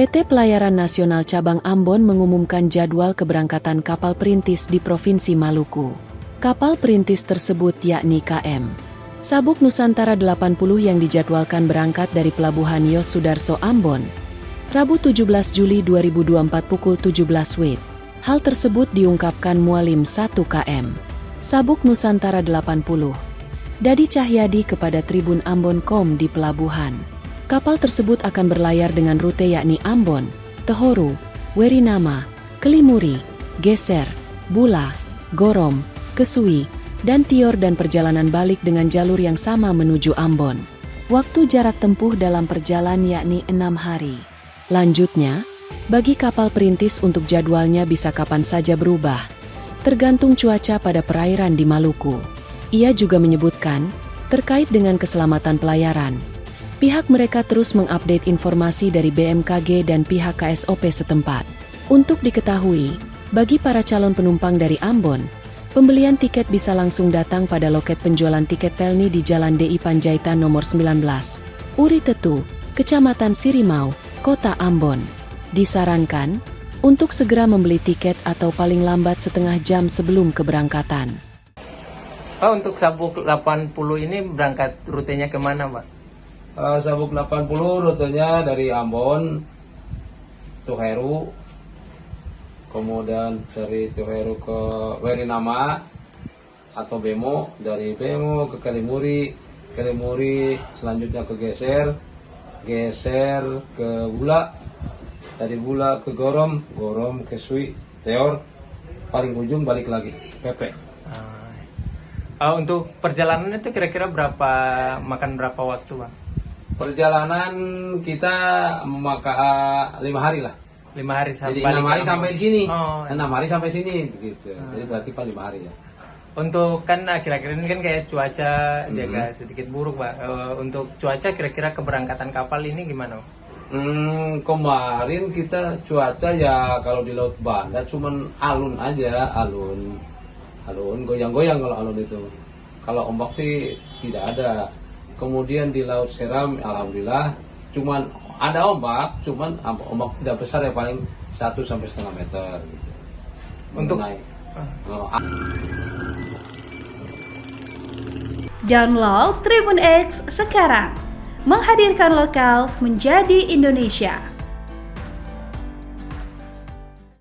PT Pelayaran Nasional Cabang Ambon mengumumkan jadwal keberangkatan kapal perintis di Provinsi Maluku. Kapal perintis tersebut yakni KM Sabuk Nusantara 80 yang dijadwalkan berangkat dari Pelabuhan Yos Sudarso Ambon, Rabu 17 Juli 2024 pukul 17 WIB. Hal tersebut diungkapkan Mualim 1 KM Sabuk Nusantara 80, Dadi Cahyadi kepada Tribun Ambon.com di pelabuhan. Kapal tersebut akan berlayar dengan rute yakni Ambon, Tehoru, Werinama, Kelimuri, Geser, Bula, Gorom, Kesui, dan Tior dan perjalanan balik dengan jalur yang sama menuju Ambon. Waktu jarak tempuh dalam perjalanan yakni 6 hari. Lanjutnya, bagi kapal perintis untuk jadwalnya bisa kapan saja berubah, tergantung cuaca pada perairan di Maluku. Ia juga menyebutkan, terkait dengan keselamatan pelayaran, pihak mereka terus mengupdate informasi dari BMKG dan pihak KSOP setempat. Untuk diketahui, bagi para calon penumpang dari Ambon, pembelian tiket bisa langsung datang pada loket penjualan tiket Pelni di Jalan DI Panjaitan nomor 19, Uri Tetu, Kecamatan Sirimau, Kota Ambon. Disarankan untuk segera membeli tiket atau paling lambat setengah jam sebelum keberangkatan. Untuk Sabuk 80 ini berangkat rutenya kemana, Pak? Sabuk 80 rutenya dari Ambon, Tuheru, kemudian dari Tuheru ke Werinama atau Bemo, dari Bemo ke Kelimuri, Kelimuri selanjutnya ke Geser, Geser ke Bula, dari Bula ke Gorom, Gorom ke Sui, Teor, paling ujung balik lagi, Pepe. Untuk perjalanan itu kira-kira makan berapa waktu, Bang? Perjalanan kita memakan 5 hari lah. 5 hari sampai. Jadi 6 hari sampai di sini. 6 hari sampai sini begitu. Jadi berarti 5 hari ya. Untuk kan akhir-akhir ini kan kayak cuaca jaga sedikit buruk, Pak. Untuk cuaca kira-kira keberangkatan kapal ini gimana? Kemarin kita cuaca ya kalau di Laut Banda cuman alun aja, alun goyang-goyang kalau alun itu. Kalau ombak sih tidak ada. Kemudian di Laut Seram, alhamdulillah, cuman ada ombak, cuman ombak tidak besar ya, paling 1-1,5 meter. Gitu. Untuk naik. Download Tribun X sekarang, menghadirkan lokal menjadi Indonesia.